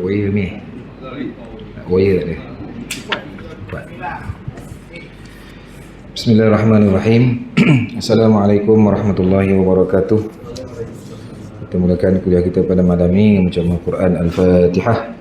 Wire ni. Wire tak ada. Kuat. Bismillahirrahmanirrahim. Assalamualaikum warahmatullahi wabarakatuh. Kita mulakan kuliah kita pada malam ini membaca Al-Quran Al-Fatihah.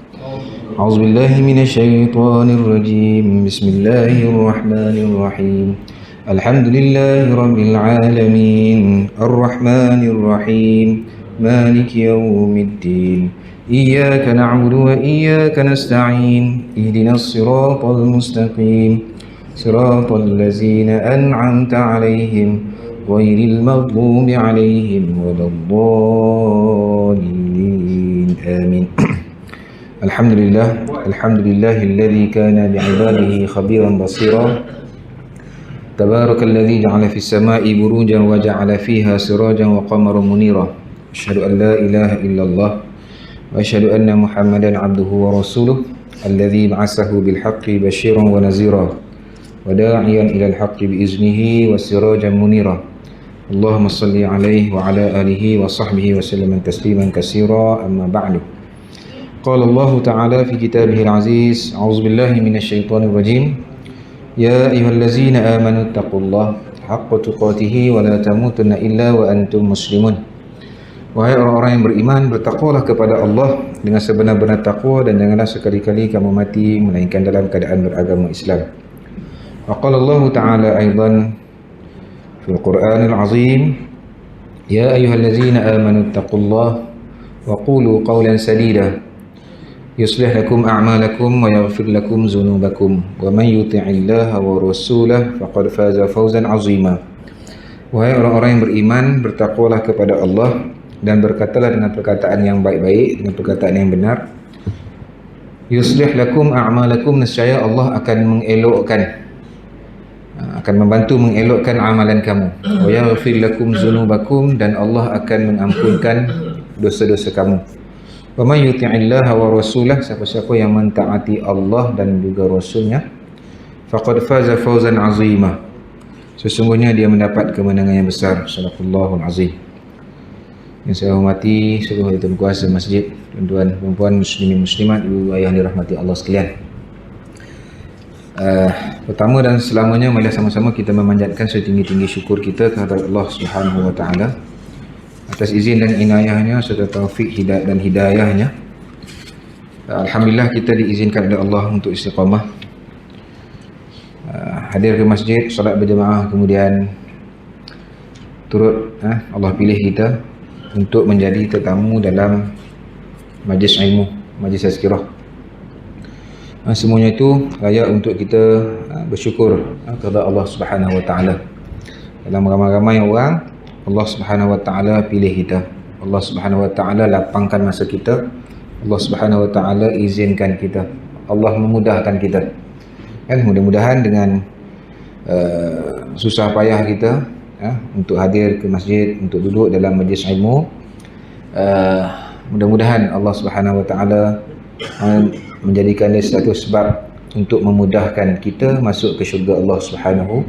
A'udzubillahi minasyaitonirrajim. Bismillahirrahmanirrahim. Alhamdulillahi rabbil alamin. Ar-Rahmanir-Rahim. Maliki yawmiddin. Iyyaka na'budu wa iyyaka nasta'in. Ihdinas siratal mustaqim. Siratal ladzina an'amta 'alaihim ghairil maghdubi 'alaihim waladdallin. Amin. Alhamdulillahilladzi kana bi'ibadihi khabiran basira. Tabarakalladzi ja'ala fis sama'i burujan wa ja'ala fiha sirajan wa qamaran munira. Asyhadu an la ilaha illallah wa asyhadu anna Muhammadan 'abduhu wa rasuluh alladzi ba'atsahu bil haqqi basyiran wa nazira wa da'iyan ila al haqqi bi iznihi wa sirajan munira. Allahumma shalli 'alaihi wa 'ala alihi wa sahbihi wa sallam tasliman katsira. Amma ba'du. Qala Allah Ta'ala fi kitabihil aziz. A'udzu billahi minasyaitonir rajim. Ya ayyuhallazina amanu taqullaha haqqa tuqatih wa la tamutunna illa wa antum muslimun. Wahai orang-orang yang beriman, bertakwalah kepada Allah dengan sebenar-benar takwa dan janganlah sekali-kali kamu mati melainkan dalam keadaan beragama Islam. Wa qala Allah Ta'ala aidan fil Qur'anil azim. Ya ayyuhallazina amanu taqullaha wa qulu qawlan sadida yuslih lakum a'malakum wa yaghfir lakum dhunubakum wa man yuti'illaha wa rasulahu faqad faza fawzan 'azima. Wahai orang-orang yang beriman, bertakwalah kepada Allah dan berkatalah dengan perkataan yang baik-baik, dengan perkataan yang benar. Yuslih lakum a'malakum, nescaya Allah akan mengelokkan, akan membantu mengelokkan amalan kamu. Wa yaghfir lakum dhunubakum, dan Allah akan mengampunkan dosa-dosa kamu. Wa may yuti'illaha wa rasulahu, siapa-siapa yang mentaati Allah dan juga Rasulnya, faqad faza fawzan 'azima, sesungguhnya dia mendapat kemenangan yang besar. Shadaqallahul azim. Yang saya hormati seluruh ahli kuasa masjid, tuan-tuan dan puan muslimin muslimat, ibu ayah yang dirahmati Allah sekalian. Pertama dan selamanya, marilah sama-sama kita memanjatkan setinggi-tinggi syukur kita kepada Allah Subhanahu wa taala atas izin dan inayahnya serta taufik hidayah dan hidayahnya. Alhamdulillah kita diizinkan oleh Allah untuk istiqamah, hadir ke masjid, solat berjemaah, kemudian turut Allah pilih kita untuk menjadi tetamu dalam majlis ilmu, majlis tazkirah. Semuanya itu layak untuk kita bersyukur kepada Allah Subhanahu wa taala. Dalam ramai-ramai orang, Allah Subhanahu wa taala pilih kita. Allah Subhanahu wa taala lapangkan masa kita. Allah Subhanahu wa taala izinkan kita. Allah memudahkan kita. Kan, mudah-mudahan dengan susah payah kita untuk hadir ke masjid, untuk duduk dalam majlis ilmu, mudah-mudahan Allah Subhanahu wa taala menjadikan dia satu sebab untuk memudahkan kita masuk ke syurga Allah Subhanahu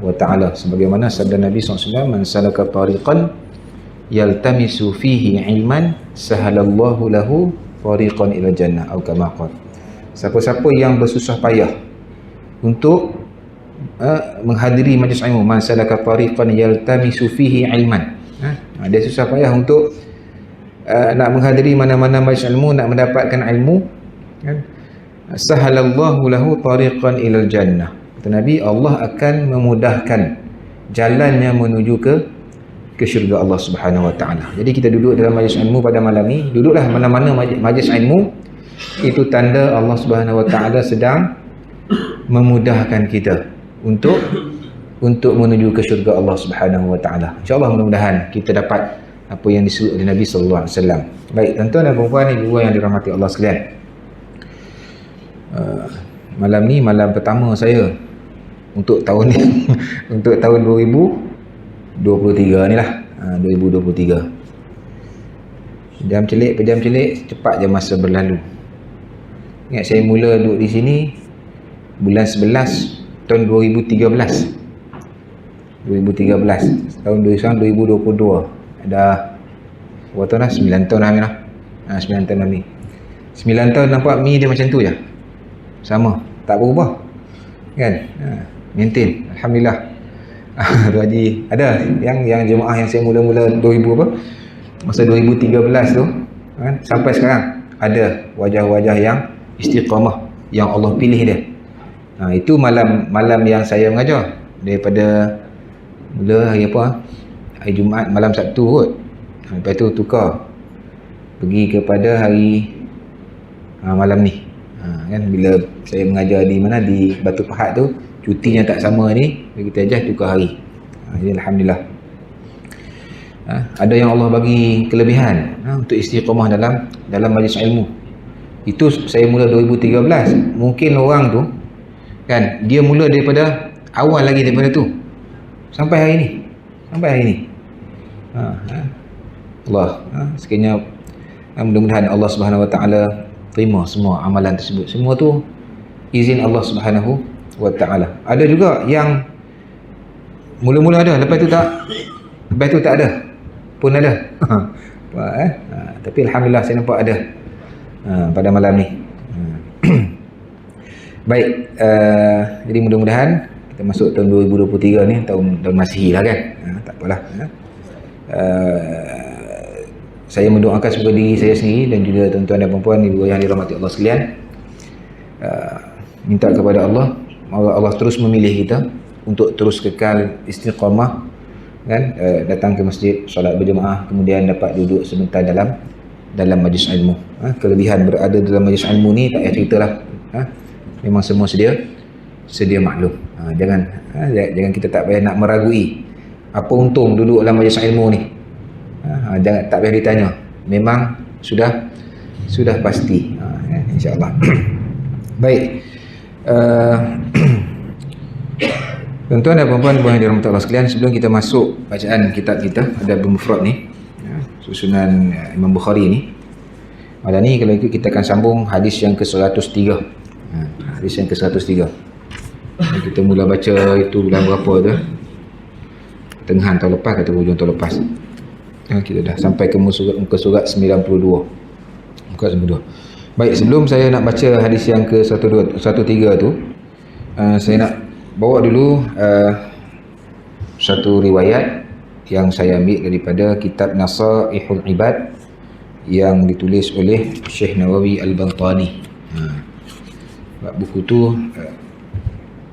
wa ta'ala, sebagaimana sabda Nabi SAW, man salaka tariqan yaltamisu fihi ilman sahalallahu lahu tariqan ila jannah, atau kama qala. Siapa-siapa yang bersusah payah untuk menghadiri majlis ilmu, man salaka tariqan yaltamisu fihi ilman, dia susah payah untuk nak menghadiri mana-mana majlis ilmu, nak mendapatkan ilmu, kan, sahalallahu lahu tariqan ila jannah. Kata Nabi, Allah akan memudahkan jalannya menuju ke syurga Allah Subhanahu wa taala. Jadi kita duduk dalam majlis ilmu pada malam ni, duduklah mana-mana majlis ilmu, itu tanda Allah Subhanahu wa taala sedang memudahkan kita untuk menuju ke syurga Allah Subhanahu wa taala. Insya-Allah mudah-mudahan kita dapat apa yang disebut oleh Nabi sallallahu alaihi wasallam. Baik, tuan-tuan dan puan-puan, ibu yang dirahmati Allah sekalian. Malam ni malam pertama saya untuk tahun ni, untuk tahun 2023 ni lah, 2023. Pejam celik, cepat je masa berlalu. Ingat saya mula duduk di sini bulan 11 tahun 2013. Tahun 2022. Ada berapa tahun dah? 9 tahun dah. 9 tahun dah ni. 9 tahun nampak mi dia macam tu je. Sama, tak berubah. Kan? Maintain. Alhamdulillah. Tu Haji, ada yang jemaah yang saya mula-mula 2000 apa? Masa 2013 tu, kan? Sampai sekarang ada wajah-wajah yang istiqamah yang Allah pilih dia. Itu malam yang saya mengajar daripada mula hari apa? Hari Jumaat malam Sabtu kot. Lepas tu tukar pergi kepada hari malam ni. Kan bila saya mengajar di mana, di Batu Pahat tu, cutinya tak sama ni, kita ajar tukar hari. Jadi alhamdulillah. Ada yang Allah bagi kelebihan untuk istiqamah dalam majlis ilmu. Itu saya mula 2013. Mungkin orang tu kan dia mula daripada awal lagi daripada tu sampai hari ni. Allah sekiranya mudah-mudahan Allah Subhanahu Wa Taala terima semua amalan tersebut. Semua tu izin Allah Subhanahu Wa Taala. Ada juga yang mula-mula ada, lepas tu tak ada pun ada. Tapi alhamdulillah saya nampak ada pada malam ni. Baik, jadi mudah-mudahan kita masuk tahun 2023 ni, tahun Masihi lah kan. Tak apalah. Saya mendoakan semoga diri saya sendiri dan juga tuan-tuan dan puan-puan, ibu yang dirahmati Allah sekalian, minta kepada Allah, Allah terus memilih kita untuk terus kekal istiqamah, kan, datang ke masjid, solat berjemaah, kemudian dapat duduk sebentar dalam majlis ilmu. Kelebihan berada dalam majlis ilmu ni tak payah ceritalah. Memang semua sedia maklum. Jangan kita tak payah nak meragui apa untung duduk dalam majlis ilmu ni. Jangan, tak payah ditanya, memang sudah pasti, insya-Allah. Baik, tuan-tuan dan puan-puan yang dirahmati Allah sekalian, sebelum kita masuk bacaan kitab kita Adabul Mufrad ni, susunan Imam Bukhari ni, malam ni kalau ikut kita akan sambung hadis yang ke-103. Hadis yang ke-103. Kita mula baca itu bulan berapa tu? Tengahan tahun lepas atau hujung tahun lepas. Kita dah sampai ke muka surat 92. Muka 92. Baik, sebelum saya nak baca hadis yang ke-103 tu, saya nak bawa dulu satu riwayat yang saya ambil daripada kitab Nasaihul Ibad yang ditulis oleh Syekh Nawawi Al-Baltani. Buku tu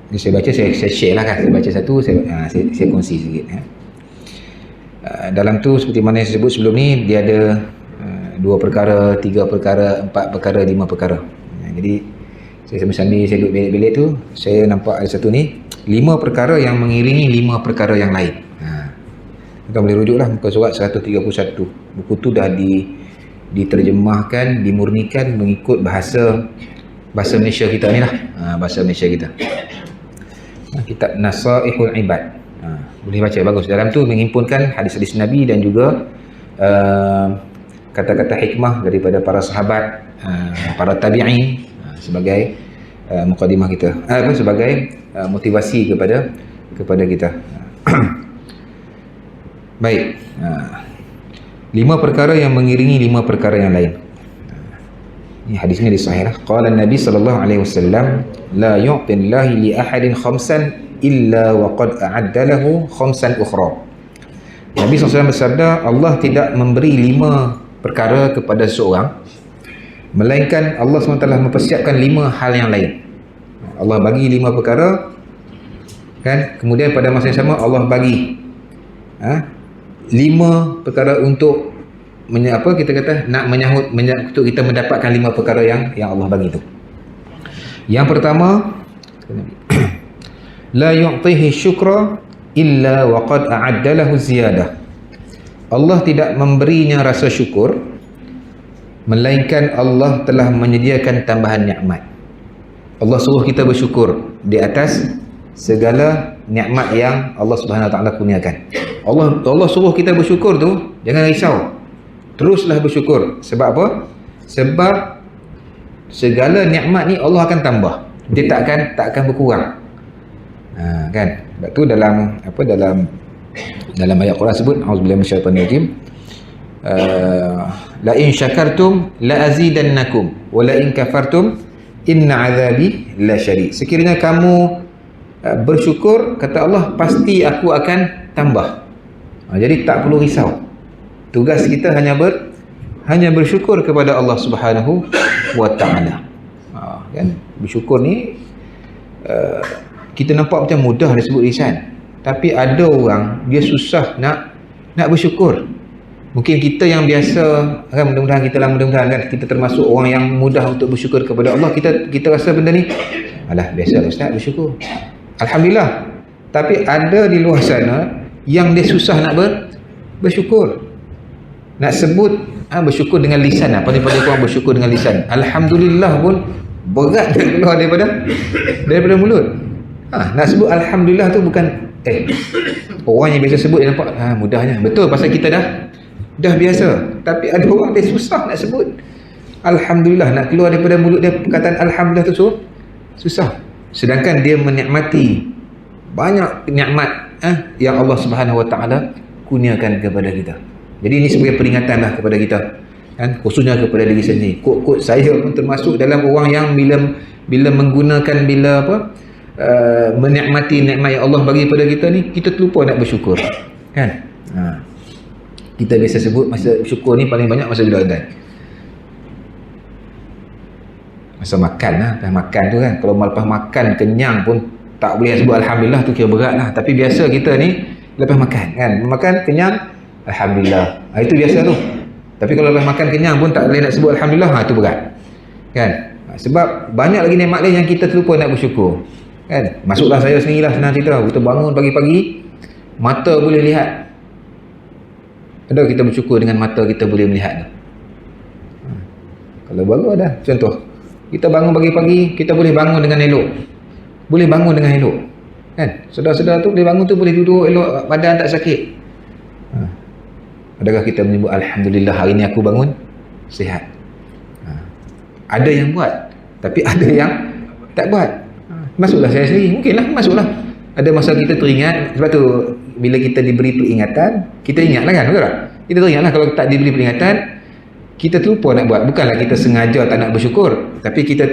ni saya baca, saya share lah kan. Saya baca satu, saya kongsi sikit. Dalam tu seperti mana saya sebut sebelum ni, dia ada 2 perkara, 3 perkara, 4 perkara, 5 perkara. Jadi saya sambil saya duduk bilik-bilik tu, saya nampak ada satu ni, 5 perkara yang mengiringi 5 perkara yang lain. Kita boleh rujuk lah muka surat 131. Buku tu dah diterjemahkan, dimurnikan mengikut bahasa Malaysia kita ni lah. Bahasa Malaysia kita. Kitab Nasaihul Ibad. Boleh baca, bagus. Dalam tu menghimpunkan hadis-hadis Nabi dan juga kata-kata hikmah daripada para sahabat, para tabi'in, sebagai mukadimah kita, sebagai motivasi kepada kita. Baik, 5 perkara yang mengiringi 5 perkara yang lain. Ini hadis ni disahih lah. Qala Nabi sallallahu alaihi wasallam, la yu'tillahi li ahadin khamsan illa wa qad a'adda lahu khamsan ukhra. Nabi SAW bersabda, Allah tidak memberi 5 perkara kepada seseorang melainkan Allah SWT mempersiapkan 5 hal yang lain. Allah bagi 5 perkara, kan, kemudian pada masa yang sama Allah bagi 5 perkara untuk kita kata nak menyahut untuk kita mendapatkan 5 perkara yang Allah bagi tu. Yang pertama, la yu'tihi syukra illa wa qad a'adda lahu ziyadah. Allah tidak memberinya rasa syukur melainkan Allah telah menyediakan tambahan nikmat. Allah suruh kita bersyukur di atas segala nikmat yang Allah Subhanahu Wa Taala kurniakan. Allah suruh kita bersyukur tu, jangan risau. Teruslah bersyukur. Sebab apa? Sebab segala nikmat ni Allah akan tambah. Dia tak akan berkurang. Kan? Sebab tu dalam ayat Quran sebut, auzubillahi minasyaitanir rajim, la in syakartum la azidannakum wa la in kafartum inna azabi la syadid. Sekiranya kamu bersyukur, kata Allah, pasti aku akan tambah. Jadi tak perlu risau. Tugas kita hanya bersyukur kepada Allah Subhanahu wa taala. Kan bersyukur ni kita nampak macam mudah disebut lisan, tapi ada orang dia susah nak bersyukur. Mungkin kita yang biasa kan, mudah-mudahan kan kita termasuk orang yang mudah untuk bersyukur kepada Allah. Kita rasa benda ni alah biasa ustaz bersyukur, alhamdulillah. Tapi ada di luar sana yang dia susah nak bersyukur. Nak sebut bersyukur dengan lisan, paling-paling orang bersyukur dengan lisan, alhamdulillah pun berat nak keluar daripada mulut. Nak sebut alhamdulillah tu bukan orang yang biasa sebut dia nampak mudahnya. Betul, pasal kita dah biasa. Tapi ada orang dia susah nak sebut alhamdulillah, nak keluar daripada mulut dia perkataan alhamdulillah tu susah. Sedangkan dia menikmati banyak nikmat yang Allah Subhanahu wa taala kurniakan kepada kita. Jadi ini sebagai peringatan lah kepada kita, kan, khususnya kepada diri sendiri. Kod saya pun termasuk dalam orang yang bila menggunakan, menikmati nikmat yang Allah bagi pada kita ni, kita terlupa nak bersyukur, kan. Kita biasa sebut masa syukur ni paling banyak masa bila adhan, masa makan lepas makan tu kan. Kalau lepas makan kenyang pun tak boleh sebut alhamdulillah, tu kira berat lah. Tapi biasa kita ni lepas makan kan, makan kenyang alhamdulillah, itu biasa tu. Tapi kalau lepas makan kenyang pun tak boleh nak sebut alhamdulillah, tu berat kan. Sebab banyak lagi nikmat lain yang kita terlupa nak bersyukur, kan. Masuklah saya sendirilah, senang cerita, kita bangun pagi-pagi mata boleh lihat. Ada kita bersyukur dengan mata kita boleh melihat. Kalau baru ada contoh, kita bangun pagi-pagi, kita boleh bangun dengan elok, kan. Sedar-sedar tu boleh bangun tu, boleh duduk elok, badan tak sakit. Adakah kita menyebut alhamdulillah hari ni aku bangun sihat? Ada yang buat, tapi ada yang tak buat. Masuklah saya sendiri, mungkinlah masuklah. Ada masa kita teringat, sebab tu bila kita diberi peringatan, kita ingatlah kan, betul tak? Kita teringatlah. Kalau tak diberi peringatan, kita terlupa nak buat. Bukanlah kita sengaja tak nak bersyukur, tapi kita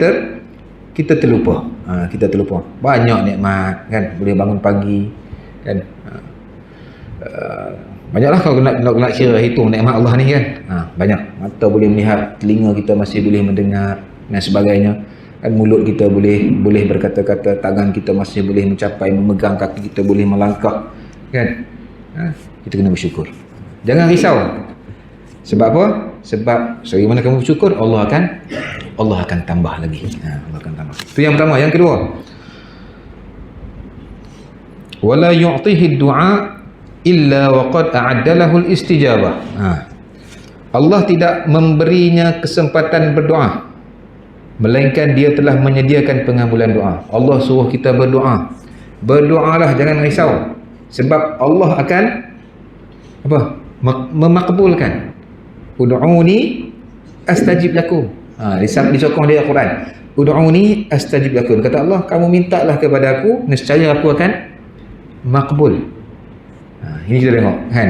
terlupa. Kita terlupa banyak nikmat, kan. Boleh bangun pagi, kan. Banyaklah kalau nak kira hitung nikmat Allah ni, kan. Banyak. Mata boleh melihat, telinga kita masih boleh mendengar dan sebagainya, kan. Mulut kita boleh berkata-kata, tangan kita masih boleh mencapai, memegang, kaki kita boleh melangkah, kan. Kita kena bersyukur. Jangan risau. Sebab apa? Sebab sebagaimana kamu bersyukur, Allah akan tambah lagi. Allah akan tambah. Itu yang pertama. Yang kedua, wala yu'tihi ad-du'a illa waqad a'adda lahu al-istijabah. Allah tidak memberinya kesempatan berdoa, melainkan dia telah menyediakan pengabulan doa. Allah suruh kita berdoa. Berdoalah, jangan risau. Sebab Allah akan memakbulkan. Ud'uni astajib lakum. Disokong dia Al-Quran. Ud'uni astajib lakum. Kata Allah, kamu mintalah kepada aku, nescaya aku akan makbul. Ini kita tengok, kan.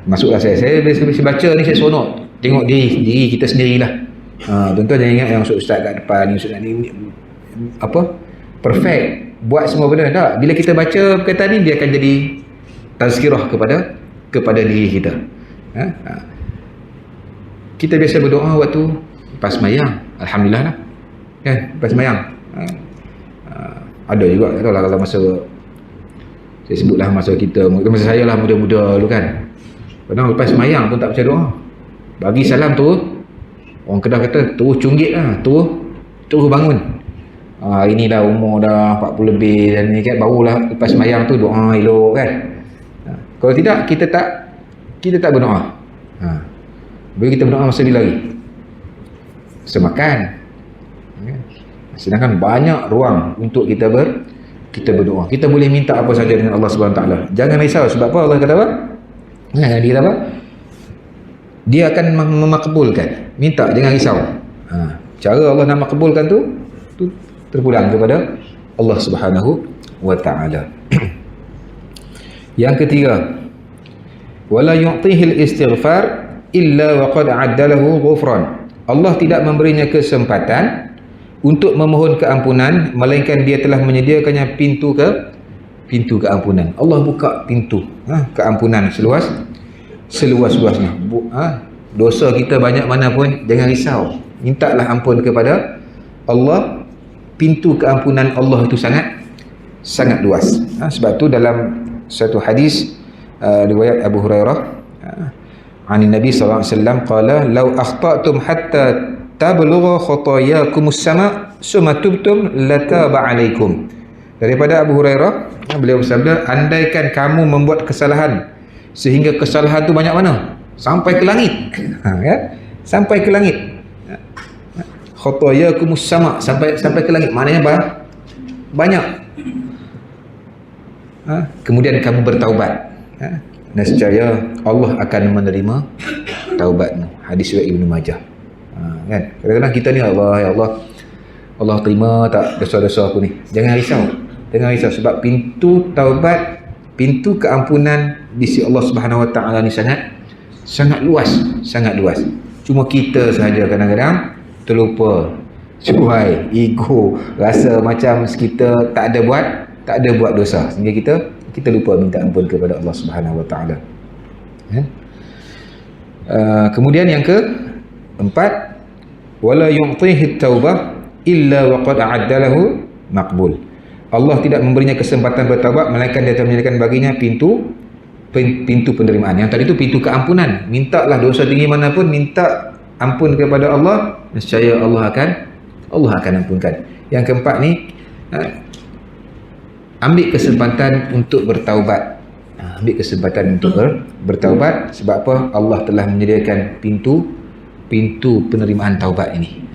Masuklah saya bila baca ni, saya seronok tengok diri kita sendirilah. Tuan-tuan jangan ingat yang maksud ustaz kat depan ni, ustaz ni perfect, buat semua benda. Tak. Bila kita baca perkataan ni, dia akan jadi tazkirah kepada diri kita. Kita biasa berdoa waktu lepas sembahyang, alhamdulillah lah, kan. Lepas sembahyang ada juga, tak tahu lah kalau masa saya sebutlah masa saya lah muda-muda dulu, kan. Kadang lepas sembahyang pun tak baca doa, bagi salam tu orang Kedah kata terus cunggit lah, terus bangun. Ini dah umur dah 40 lebih dan ni, kan, barulah lepas sembahyang tu doa elok, kan. Kalau tidak, kita tak berdoa. Bila kita berdoa masa bila lagi? Masa makan. Sedangkan banyak ruang untuk kita berdoa. Kita boleh minta apa saja dengan Allah Subhanahu Wa Taala. Jangan risau. Sebab apa? Allah kata apa? Dia kata apa? Dia akan memakbulkan. Minta, jangan risau. Cara Allah nak makbulkan tu terpulang kepada Allah Subhanahu Wa Taala. Yang ketiga, wala yu'tihi al-istighfar illa wa qad a'addalahu ghufran. Allah tidak memberinya kesempatan untuk memohon keampunan melainkan dia telah menyediakannya pintu keampunan. Allah buka pintu keampunan seluas-luasnya. Dosa kita banyak mana pun jangan risau. Mintalah ampun kepada Allah. Pintu keampunan Allah itu sangat luas. Sebab tu dalam satu hadis riwayat Abu Hurairah an Nabi sallallahu alaihi wasallam qala law akhta'tum hatta tablugha khatayakumus sama summa tubtum lataba alaikum. Daripada Abu Hurairah, beliau bersabda, andaikan kamu membuat kesalahan sehingga kesalahan tu banyak mana? Sampai ke langit. Sampai ke langit. Khatayakumus sama, sampai ke langit. Maknanya apa? Banyak. Kemudian kamu bertaubat. Nescaya Allah akan menerima taubatmu. Hadis riwayat Ibnu Majah. Kan? Kadang-kadang kita ni ya Allah terima tak dosa-dosa aku ni. Jangan risau sebab pintu taubat, pintu keampunan di sisi Allah Subhanahu Wa Taala ni sangat luas. Cuma kita sahaja kadang-kadang terlupa, cuai, ego, rasa macam kita tak ada buat dosa sehingga kita lupa minta ampun kepada Allah Subhanahu Wa Taala. Kemudian yang keempat, wala yu'tihi taubah illa wa qad a'addalahu maqbul. Allah tidak memberinya kesempatan bertaubat melainkan dia telah menyediakan baginya pintu penerimaan. Yang tadi itu pintu keampunan. Mintalah dosa tinggi mana pun, minta ampun kepada Allah, nescaya Allah akan ampunkan. Yang keempat ni, ambil kesempatan untuk bertaubat. Ambil kesempatan untuk bertaubat. Sebab apa? Allah telah menyediakan pintu penerimaan taubat ini.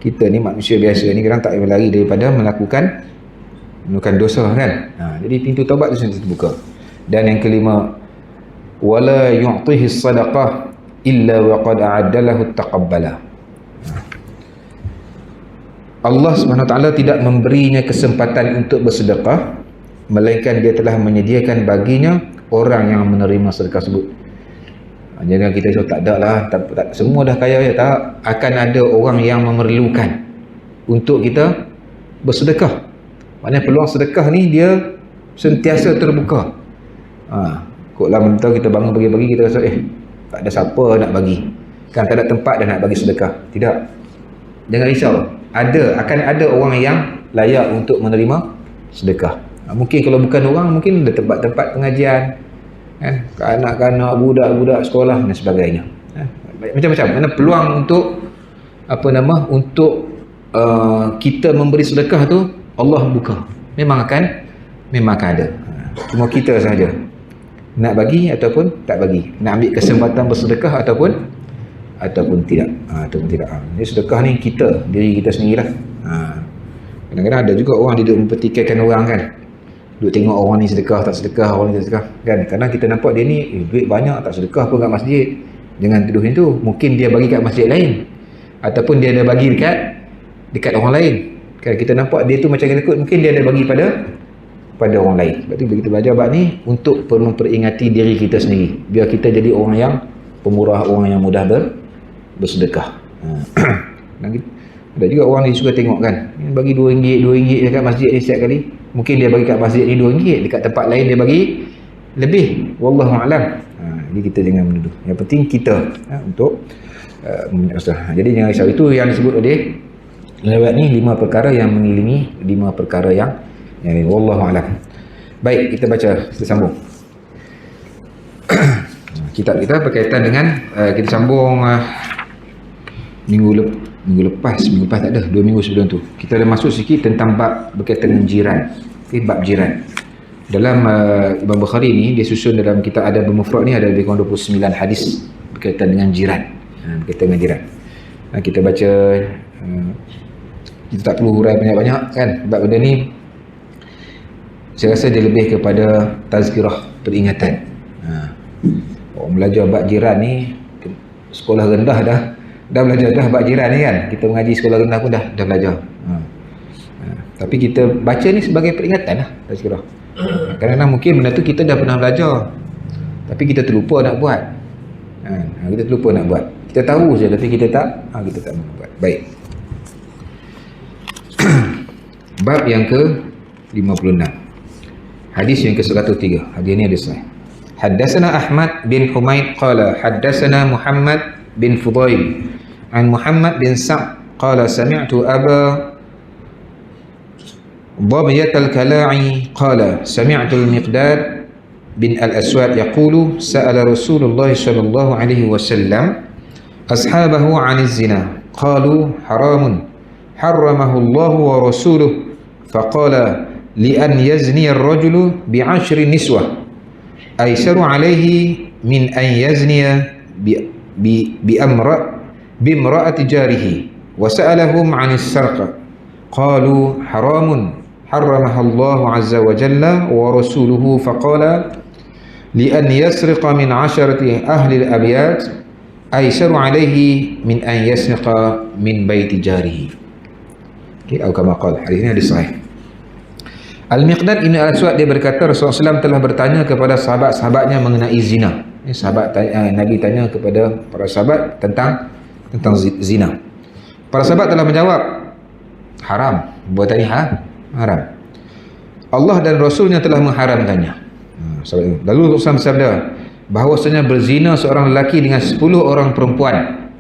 Kita ni manusia biasa ni kadang tak boleh lari daripada melakukan dosa kan. Jadi pintu taubat tu sendiri terbuka. Dan yang kelima, wala yu'tihi sadaqah illa wa qad a'addalahu taqabbala. Allah SWT tidak memberinya kesempatan untuk bersedekah melainkan dia telah menyediakan baginya orang yang menerima sedekah tersebut. Jangan kita cakap tak ada lah, tak, semua dah kaya ya, tak, akan ada orang yang memerlukan untuk kita bersedekah. Maknanya peluang sedekah ni dia sentiasa terbuka. Kok lama kita bangun bagi-bagi, kita rasa tak ada siapa nak bagi, kan tak ada tempat dah nak bagi sedekah. Tidak, jangan risau, akan ada orang yang layak untuk menerima sedekah. Mungkin kalau bukan orang, mungkin ada tempat-tempat pengajian, kan, kanak-kanak, budak-budak sekolah dan sebagainya. Macam-macam. Mana peluang untuk untuk kita memberi sedekah tu Allah buka. Memang akan ada. Cuma kita sahaja nak bagi ataupun tak bagi, nak ambil kesempatan bersedekah ataupun tidak. Jadi sedekah ni diri kita sendirilah. Kadang-kadang ada juga orang duduk mempertikaikan orang kan. Duduk tengok orang ni sedekah, tak sedekah, orang ni tak sedekah kan. Kadang kita nampak dia ni duit banyak, tak sedekah pun kat masjid. Jangan tuduh itu. Mungkin dia bagi kat masjid lain, ataupun dia ada bagi dekat orang lain kan. Kita nampak dia tu macam ikut, mungkin dia ada bagi pada orang lain. Sebab tu bila kita belajar bab ni, untuk memperingati diri kita sendiri, biar kita jadi orang yang pemurah, orang yang mudah bersedekah. Ada juga orang ni suka tengok kan, bagi RM2 dekat masjid ni setiap kali. Mungkin dia bagi kat masjid ni RM2, dekat tempat lain dia bagi lebih. Wallahu a'lam. Jadi kita jangan menuduh. Yang penting kita untuk jadi jangan risau. Itu yang disebut oleh lewat ni 5 perkara yang mengelilingi 5 perkara yang ini. Wallahu a'lam. Baik, kita baca, kita sambung. Kitab kita berkaitan dengan kita sambung minggu lepas tak ada, 2 minggu sebelum tu kita dah masuk sikit tentang bab berkaitan dengan jiran. Bab jiran dalam Imam Bukhari ni, dia susun dalam kitab Adab Mufrad ni ada lebih kurang 29 hadis berkaitan dengan jiran. Kita baca, kita tak perlu hurai banyak-banyak kan, sebab benda ni saya rasa dia lebih kepada tazkirah, peringatan. Orang belajar bab jiran ni sekolah rendah dah belajar dah bab jiran ni kan. Kita mengaji sekolah rendah pun dah belajar. Tapi kita baca ni sebagai peringatan lah, tazkirah. Kadang-kadang mungkin benda tu kita dah pernah belajar, tapi kita terlupa nak buat. Kita terlupa nak buat. Kita tahu je tapi kita tak buat. Baik. Bab yang ke-56. Hadis yang ke-103. Hadis ini ada sahih. Haddatsana Ahmad bin Humaid qala haddatsana Muhammad bin Fudail an Muhammad bin Sa'd qala sami'tu Aba ضبية الكلاعي قال سمعت المقداد بن الأسود يقول سأل رسول الله صلى الله عليه وسلم أصحابه عن الزنا قالوا حرام حرمه الله ورسوله فقال لأن يزني الرجل ب10 نسوة أيسر عليه من أن يزني بامرأة جاره وسألهم عن السرقة قالوا حرام حرمها الله عز وجل ورسوله فقال لأن يسرق من 10 أهل الأبيات أيسر عليه من أن يسرق من بيت جاره. أو كما قال. Hadis ini hadis sahih. Al-Miqdad Ibn Al-Aswad dia berkata Rasulullah SAW telah bertanya kepada sahabat-sahabatnya mengenai zina. Nabi tanya kepada para sahabat tentang zina. Para sahabat telah menjawab haram. Buat ini haram. Allah dan Rasulnya telah mengharamkannya. Lalu Rasulullah bersabda bahawasanya berzina seorang lelaki dengan 10 orang perempuan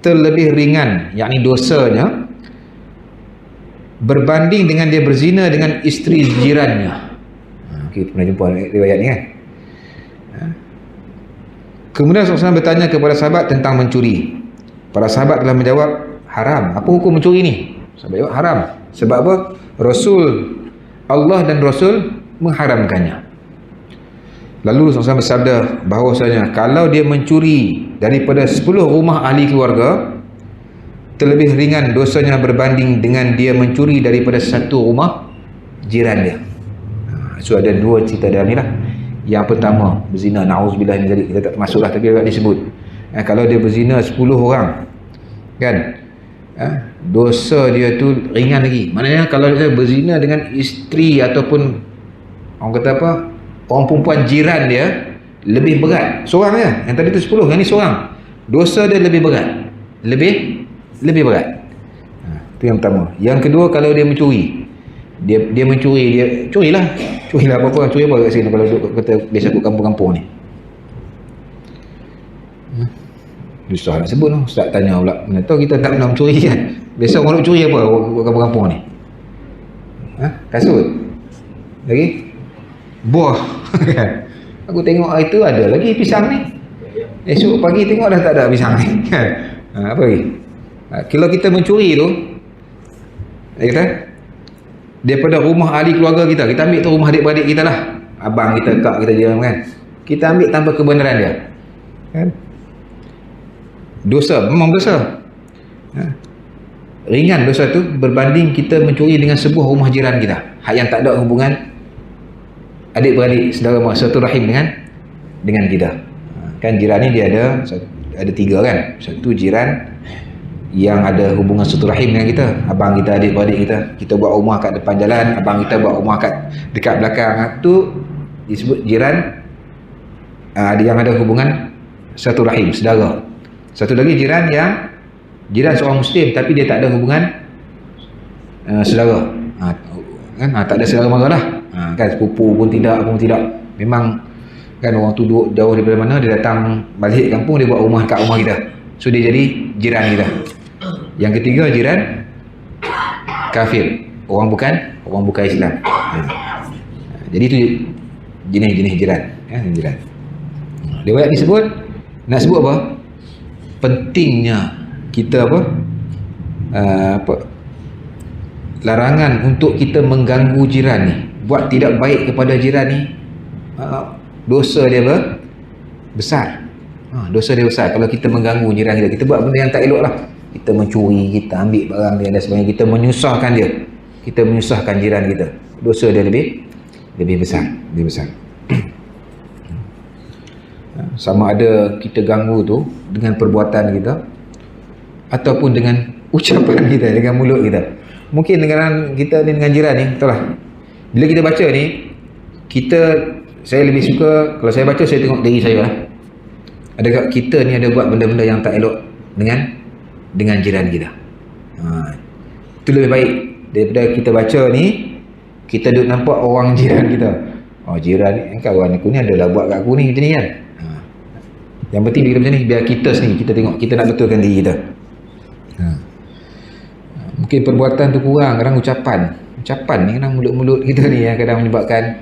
terlebih ringan, yakni dosanya berbanding dengan dia berzina dengan isteri jirannya. Kita pernah jumpa riwayat ni kan. Kemudian Rasulullah bertanya kepada sahabat tentang mencuri. Para sahabat telah menjawab haram. Apa hukum mencuri ni? Sahabat jawab haram. Sebab apa? Allah dan Rasul mengharamkannya. Lalu Rasulullah bersabda bahawasanya kalau dia mencuri daripada 10 rumah ahli keluarga terlebih ringan dosanya berbanding dengan dia mencuri daripada 1 rumah jiran dia. So ada 2 cerita dalam ni lah. Yang pertama berzina, na'udzubillah ni tadi kita tak termasuklah tapi agak disebut. Kalau dia berzina 10 orang kan, dosa dia tu ringan lagi. Maknanya kalau dia berzina dengan isteri ataupun orang kata apa, orang perempuan jiran dia, lebih berat. Seorang je, yang tadi tu 10, yang ni seorang, dosa dia lebih berat, lebih berat. Itu yang pertama. Yang kedua, kalau dia mencuri, dia mencuri, dia curilah apa-apa. Curi apa kat sini kalau kata biasa kat kampung-kampung ni? Susah nak sebut lah. Ustaz tanya pula, mana tahu kita tak pernah mencuri kan. Biasa orang nak curi apa kat kampung-kampung ni? Kasut? Lagi? Buah? Aku tengok itu ada lagi pisang ni. Esok pagi tengok dah tak ada pisang ni. Apa lagi? Kalau kita mencuri tu, kata, daripada rumah ahli keluarga kita ambil tu rumah adik-beradik kita lah. Abang kita, kak kita je kan. Kita ambil tanpa kebenaran dia. Kan? Dosa, memang dosa. Ringan dosa tu berbanding kita mencuri dengan sebuah rumah jiran kita, yang tak ada hubungan adik-beradik, saudara mara, satu rahim dengan kita. Kan jiran ni dia ada 3 kan. Satu jiran yang ada hubungan satu rahim dengan kita, abang kita, adik-beradik kita. Kita buat rumah kat depan jalan, abang kita buat rumah dekat belakang. Tu disebut jiran yang ada hubungan satu rahim, saudara. Satu lagi jiran seorang Muslim tapi dia tak ada hubungan saudara. Kan tak ada saudara mara lah. Kan sepupu pun tidak, apa pun tidak. Memang kan orang tu duduk jauh daripada mana, dia datang balik kampung, dia buat rumah kat rumah kita. So dia jadi jiran kita. Yang ketiga jiran kafir, orang bukan Islam. Jadi tu jenis-jenis jiran, jiran. Riwayat disebut, nak sebut apa? Pentingnya kita larangan untuk kita mengganggu jiran ni, buat tidak baik kepada jiran ni. Dosa dia besar. Dosa dia besar kalau kita mengganggu jiran kita. Kita buat benda yang tak elok lah. Kita mencuri, kita ambil barang dia dan sebagainya, kita menyusahkan dia, kita menyusahkan jiran kita. Dosa dia lebih besar. Sama ada kita ganggu tu dengan perbuatan kita ataupun dengan ucapan kita, dengan mulut kita. Mungkin dengan kita ni, dengan jiran ni, betul lah. Bila kita baca ni, saya lebih suka, kalau saya baca, saya tengok diri saya lah. Adakah kita ni ada buat benda-benda yang tak elok dengan jiran kita? Itu lebih baik daripada kita baca ni, kita duduk nampak orang jiran kita. Oh, jiran ni, kawan aku ni adalah buat kat aku ni macam ni kan. Yang penting dia macam ni, biar kita sendiri kita tengok, kita nak betulkan diri kita. Mungkin perbuatan tu kurang, kadang ucapan ni kadang mulut-mulut kita ni yang kadang menyebabkan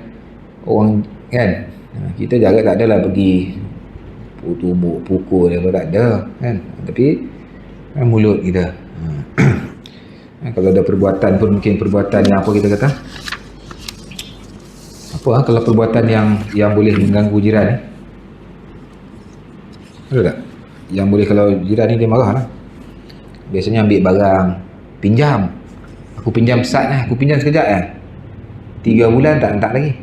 orang kan. Kita jaga tak adalah pergi tumbuk, pukul dia tak ada kan, tapi mulut kita. Kalau ada perbuatan pun mungkin perbuatan yang apa kita kata kalau perbuatan yang boleh mengganggu jiran ni, ada tak? Yang boleh, kalau jiran ni dia marah lah, biasanya ambil barang, pinjam. Aku pinjam aku pinjam sekejap 3 bulan tak hantar lagi.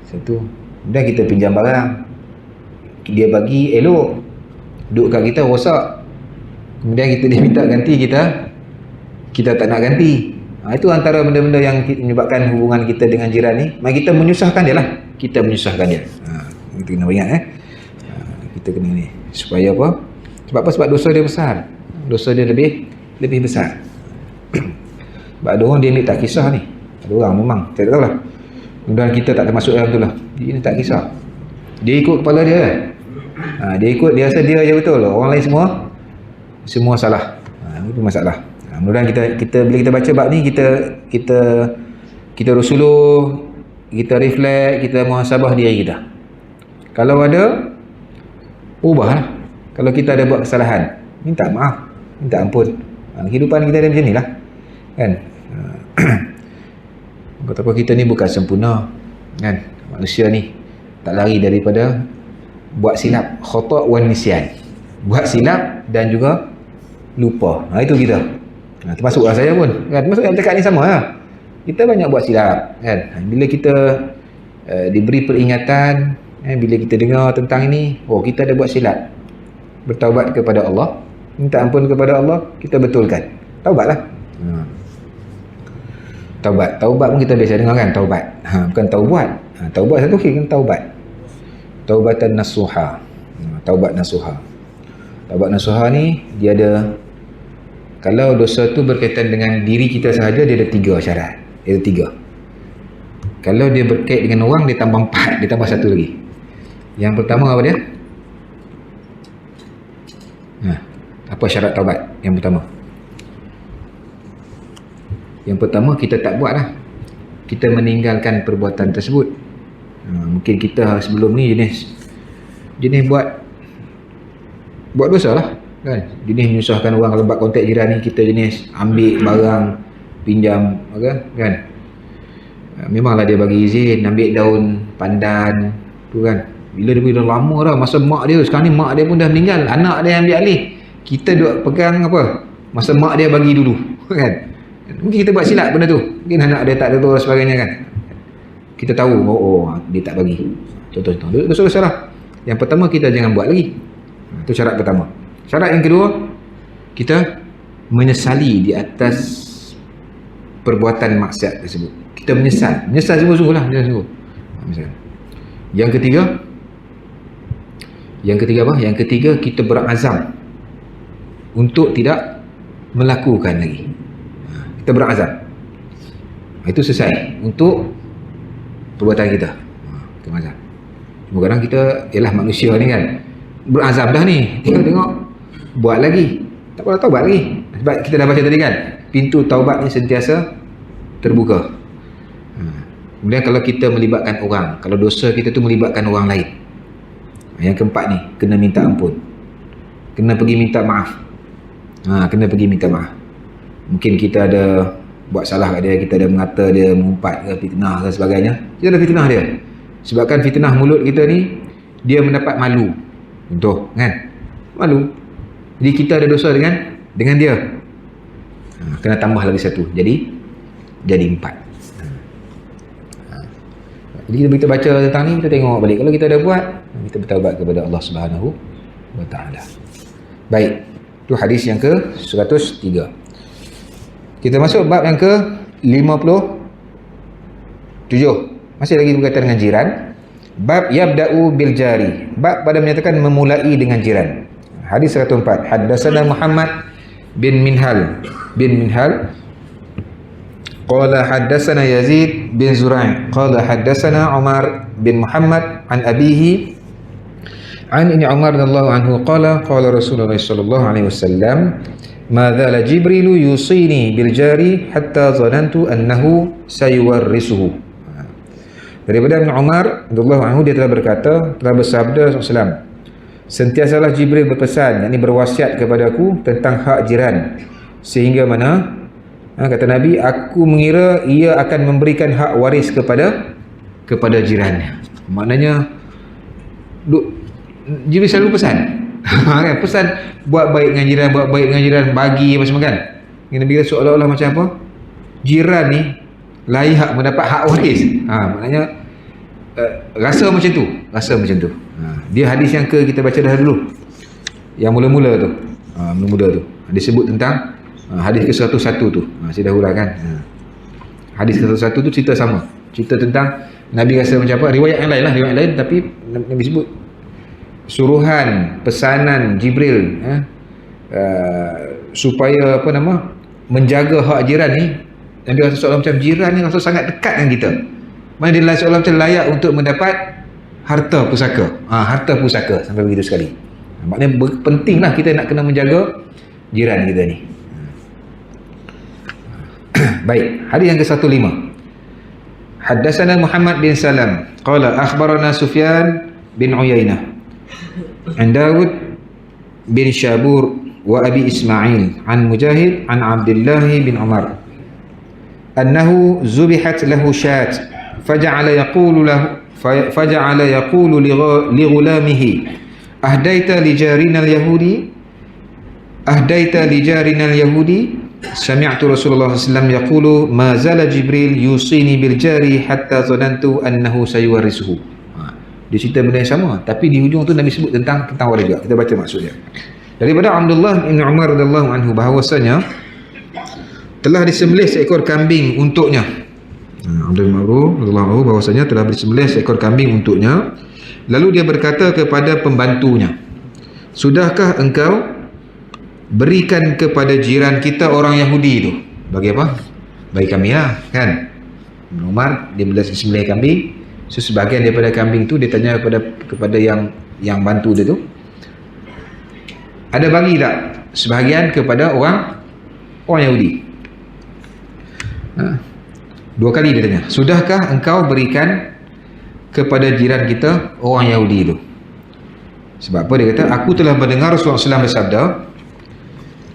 Satu, kemudian kita pinjam barang, dia bagi elok, duduk kat kita rosak, kemudian dia minta ganti, kita tak nak ganti. Itu antara benda-benda yang menyebabkan hubungan kita dengan jiran ni, mari kita menyusahkan dia lah, kita menyusahkan dia. Kita kena ingat kita kena ni, supaya apa? Sebab apa? Sebab dosa dia besar, dosa dia lebih besar. Sebab ada orang dia ambil tak kisah ni, ada orang memang saya tak tahu lah, mudah-mudahan kita tak termasuk dalam tu lah, dia ni tak kisah, dia ikut kepala dia kan. Dia ikut, dia rasa dia je betul, orang lain semua salah. Itu masalah. Mudah-mudahan kita bila kita baca bab ni, kita rusuluh, kita reflect, kita muhasabah diri kita. Kalau ada, ubahlah. Kalau kita ada buat kesalahan, minta maaf, minta ampun. Kehidupan kita ada macam ni lah kan. Kata apa, kita ni bukan sempurna kan, manusia ni tak lari daripada buat silap, khata' wan nisyan, buat silap dan juga lupa. Itu kita, termasuklah saya pun kan, termasuk yang dekat ni sama lah. Kita banyak buat silap kan. Bila kita diberi peringatan, bila kita dengar tentang ini, kita ada buat silap, bertaubat kepada Allah, minta ampun kepada Allah, kita betulkan, taubatlah. Taubat pun kita biasa dengar kan, taubat, bukan taubat. Taubat satu kan, taubatan nasuha. Taubat nasuha ni dia ada, kalau dosa tu berkaitan dengan diri kita sahaja, dia ada 3 syarat. Dia ada 3. Kalau dia berkait dengan orang, dia tambah 4, dia tambah 1 lagi. Yang pertama apa dia? Apa syarat taubat yang pertama? Yang pertama, kita tak buat lah, kita meninggalkan perbuatan tersebut. Mungkin kita sebelum ni jenis buat dosa lah kan, jenis menyusahkan orang. Kalau buat kontak jiran ni, kita jenis ambil barang, pinjam kan. Memanglah dia bagi izin ambil daun pandan tu kan, bila dia dah lama dah, masa mak dia, sekarang ni mak dia pun dah meninggal, anak dia ambil alih, kita duk pegang apa masa mak dia bagi dulu kan. Mungkin kita buat silap benda tu, mungkin anak dia tak tahu dan sebagainya kan, kita tahu dia tak bagi, contoh-contoh dosa-dosa lah. Yang pertama, kita jangan buat lagi. Itu syarat pertama. Syarat yang kedua, kita menyesali di atas perbuatan maksiat tersebut. Kita menyesal sungguh-sungguh lah, Yang ketiga apa? Yang ketiga, kita berazam untuk tidak melakukan lagi. Kita berazam, itu selesai untuk perbuatan kita. Kita berazam. Cuma kadang kita, ialah manusia ni kan, berazam dah ni, tinggal tengok buat lagi, tak pernah taubat lagi. Sebab kita dah baca tadi kan, pintu taubat ni sentiasa terbuka. Kemudian kalau kita melibatkan orang, kalau dosa kita tu melibatkan orang lain, yang keempat ni, kena minta ampun, kena pergi minta maaf. Kena pergi minta maaf. Mungkin kita ada buat salah kat dia, kita ada mengata dia, mengumpat ke, fitnah ke sebagainya, kita ada fitnah dia. Sebabkan fitnah mulut kita ni, dia mendapat malu, contoh kan, malu, jadi kita ada dosa dengan dia. Kena tambah lagi 1, jadi 4. Jadi kita baca tentang ni, kita tengok balik, kalau kita ada buat, kita bertaubat kepada Allah Subhanahu wa Ta'ala. Baik, itu hadis yang ke 103. Kita masuk bab yang ke 57, masih lagi berkaitan dengan jiran. Bab yabda'u bil jari. Bab pada menyatakan memulai dengan jiran. Hadis 104. Haddatsana Muhammad bin Minhal qala haddatsana Yazid bin Zurai' qala haddatsana Umar bin Muhammad an abihi an Ibn Umar radhiyallahu anhu qala qala Rasulullah sallallahu alaihi wasallam ma dzala Jibril yusini bil jari hatta zanantu annahu sayuwarrisuhu. Daripada Ibn Umar radhiyallahu anhu, dia telah berkata, telah bersabda SAW, sentiasalah Jibril berpesan, yakni berwasiat kepadaku tentang hak jiran, sehingga mana kata Nabi, aku mengira ia akan memberikan hak waris kepada jirannya. Maknanya Jibril selalu pesan kan, pesan buat baik dengan jiran, buat baik dengan jiran, bagi apa semua kan. Nabi kata seolah-olah macam apa, jiran ni layak mendapat hak waris. Maknanya rasa macam tu. Dia hadis yang kita baca dah dulu, yang mula-mula tu. Dia sebut tentang hadis ke-101 tu. Saya dah huraikan. Hadis ke-101 tu cerita sama. Cerita tentang Nabi rasa macam apa, riwayat yang lain tapi Nabi sebut suruhan, pesanan Jibril supaya menjaga hak jiran ni. Nabi rasa seolah macam jiran ni rasa sangat dekat dengan kita. Mana dia seolah macam layak untuk mendapat harta pusaka. Harta pusaka sampai begitu sekali. Maknanya pentinglah kita nak kena menjaga jiran kita ni. Baik, hadis yang ke-15. Haddatsana Muhammad bin Salam qala akhbarana Sufyan bin Uyainah an Dawud bin Syabur wa Abi Ismail an Mujahid an Abdullah bin Umar annahu zubihat lahu syat faja'ala yaqulu li ghulamihi ahdaita li jarina al-yahudi sami'tu Rasulullah sallallahu alaihi wasallam yaqulu ma zala Jibril yusini bil jari hatta zanantu annahu sayuwarrisuhu. Dia cerita benda yang sama, tapi di hujung tu Nabi sebut tentang waris juga. Kita baca maksudnya. Daripada Abdullah bin Umar radhiyallahu anhu bahawasanya telah disembelih seekor kambing untuknya. Abdullah bin Umar radhiyallahu anhu bahawasanya telah disembelih seekor kambing untuknya. Lalu dia berkata kepada pembantunya, sudahkah engkau berikan kepada jiran kita orang Yahudi tu? Bagi apa? Bagi kami lah kan. Ibn Umar dia bila disembelih kambing, so sebahagian daripada kambing tu dia tanya kepada yang bantu dia tu, ada bagi tak sebahagian kepada orang Yahudi? Dua kali dia tanya, sudahkah engkau berikan kepada jiran kita orang Yahudi tu? Sebab apa dia kata, aku telah mendengar Rasulullah SAW bersabda,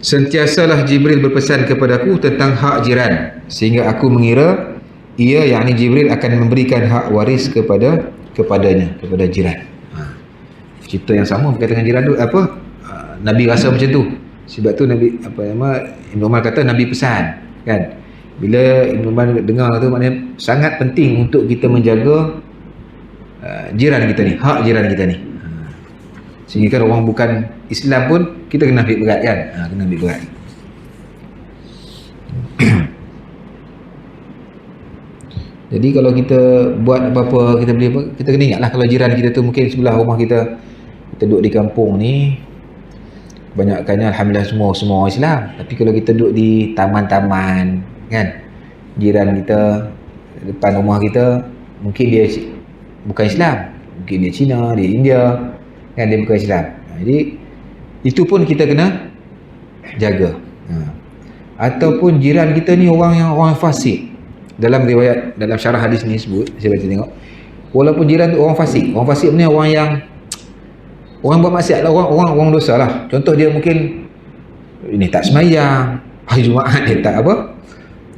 sentiasalah Jibril berpesan kepadaku tentang hak jiran, sehingga aku mengira ia, yakni Jibril, akan memberikan hak waris kepadanya, kepada jiran. Cerita yang sama berkaitan dengan jiran tu Nabi rasa macam tu. Sebab tu Nabi Ibn Umar kata Nabi pesan kan. Bila Ibn Umar dengar tu, maknanya sangat penting untuk kita menjaga jiran kita ni, hak jiran kita ni. Sehingga kan orang bukan Islam pun kita kena ambil berat kan. Kena ambil berat. Jadi kalau kita buat apa-apa, kita beli apa, kita kena ingatlah kalau jiran kita tu mungkin sebelah rumah kita duduk di kampung ni, kebanyakannya alhamdulillah semua Islam. Tapi kalau kita duduk di taman-taman kan, jiran kita depan rumah kita mungkin dia bukan Islam, mungkin dia Cina, dia India kan, dia bukan Islam. Jadi itu pun kita kena jaga. Ataupun jiran kita ni orang fasik. Dalam riwayat, dalam syarah hadis ni sebut, saya baca tengok, walaupun jiran tu orang fasik ni orang buat maksiat lah, orang dosa lah. Contoh dia mungkin ini tak semayang, hari Jumaat dia tak apa,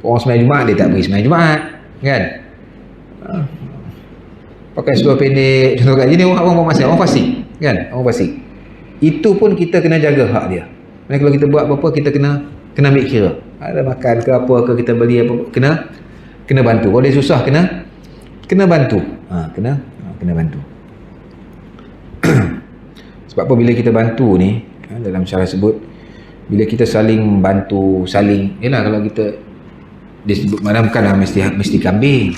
orang semayang Jumaat dia tak pergi semayang Jumaat kan, pakai seluar pendek contoh kat sini, orang buat maksiat, orang fasik kan, orang fasik. Itu pun kita kena jaga hak dia. Maksudnya kalau kita buat apa-apa, kita kena ambil kira, ada makan ke apa ke, kita beli apa, kena bantu. Kalau dia susah kena bantu. Kena bantu. Sebab apa, bila kita bantu ni, dalam syarah sebut, bila kita saling bantu, yalah, kalau kita dia sebut mana bukanlah mesti kambing,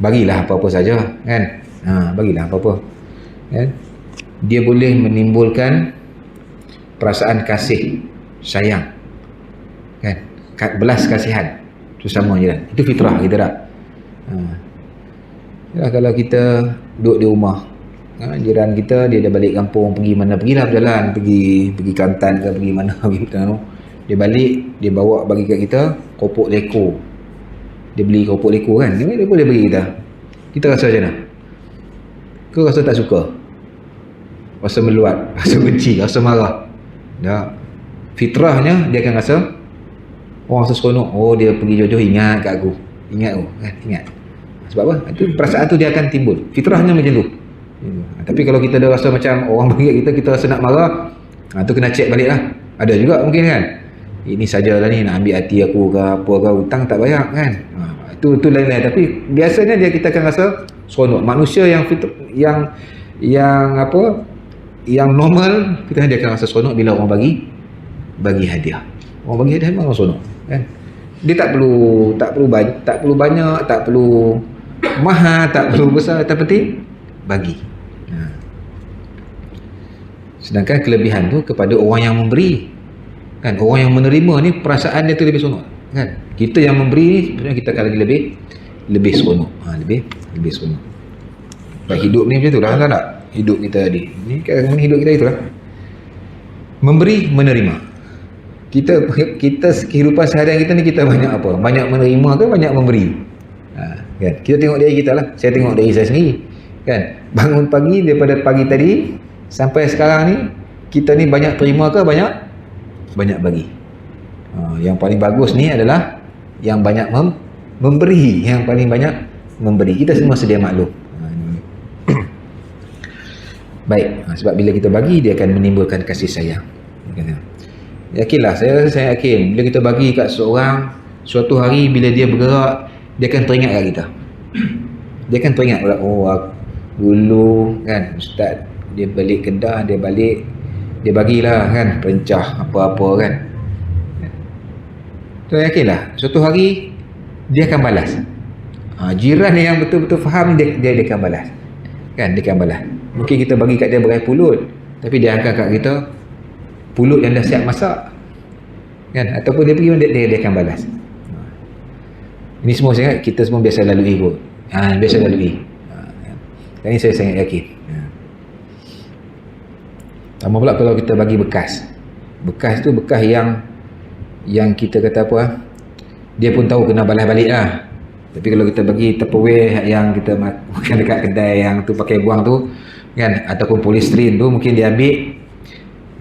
bagilah apa-apa saja kan. Bagilah apa-apa. Kan? Dia boleh menimbulkan perasaan kasih sayang, kan, belas kasihan sesama jiran. Itu fitrah kita tak. Ya, kalau kita duduk di rumah, jiran kita dia dah balik kampung, pergi mana, pergilah berjalan, pergi Kelantan ke, pergi mana, pergi mana, dia balik, dia bawa bagi kat kita kopok leko. Dia beli kopok leko kan, dia boleh bagi kita rasa macam mana? Kau rasa tak suka, rasa meluat, rasa benci, rasa marah? Tak. Fitrahnya dia akan rasa, rasa seronok. Dia pergi jauh-jauh ingat kat aku, ingat kan, ingat. Sebab apa? Itu perasaan tu dia akan timbul. Fitrahnya macam tu. Tapi kalau kita dah rasa macam orang bagi kita rasa nak marah, tu kena cek balik lah. Ada juga mungkin kan, ini sajalah ni, nak ambil hati aku ke apa ke, hutang tak bayar kan. Itu lain-lain. Tapi biasanya kita akan rasa seronok. Manusia yang normal, kita dia akan rasa seronok bila orang bagi hadiah. Orang bagi hadiah memang seronok kan. Dia tak perlu banyak, tak perlu mahal, tak perlu besar, tak penting bagi. Sedangkan kelebihan tu kepada orang yang memberi kan. Orang yang menerima ni perasaan dia tu lebih seronok kan. Kita yang memberi ni sebenarnya kita akan lagi lebih seronok. Lebih seronok. Baik, hidup ni macam tu lah, tak? Hidup kita tadi ni kan, hidup kita itulah memberi menerima. Kita kehidupan seharian kita ni, kita banyak apa? Banyak menerima ke banyak memberi? Kan? Kita tengok diri kita lah. Saya tengok diri saya sendiri kan. Bangun pagi, daripada pagi tadi sampai sekarang ni, kita ni banyak terima ke banyak bagi? Yang paling bagus ni adalah yang banyak memberi, yang paling banyak memberi. Kita semua sedia maklum. Baik, sebab bila kita bagi, dia akan menimbulkan kasih sayang. Yakinlah, saya yakin bila kita bagi kat seorang, suatu hari bila dia bergerak, dia akan teringat kat kita. Dia akan teringat pula, dulu kan ustaz dia balik Kedah, dia bagilah kan perencah apa-apa kan. So yakinlah suatu hari dia akan balas. Jiran yang betul-betul faham, dia akan balas kan, dia akan balas. Mungkin kita bagi kat dia berai pulut, tapi dia angkat kat kita pulut yang dah siap masak kan, ataupun dia pergi dia akan balas. Ini semua saya ingat kita semua biasa lalui kot. Biasa lalui. Dan ini saya sangat yakin. Tambah pula kalau kita bagi bekas. Bekas tu bekas yang kita kata apa, dia pun tahu kena balas balik lah. Tapi kalau kita bagi Tupperware yang kita makan dekat kedai yang tu pakai buang tu kan, ataupun polystyrene tu, mungkin dia ambil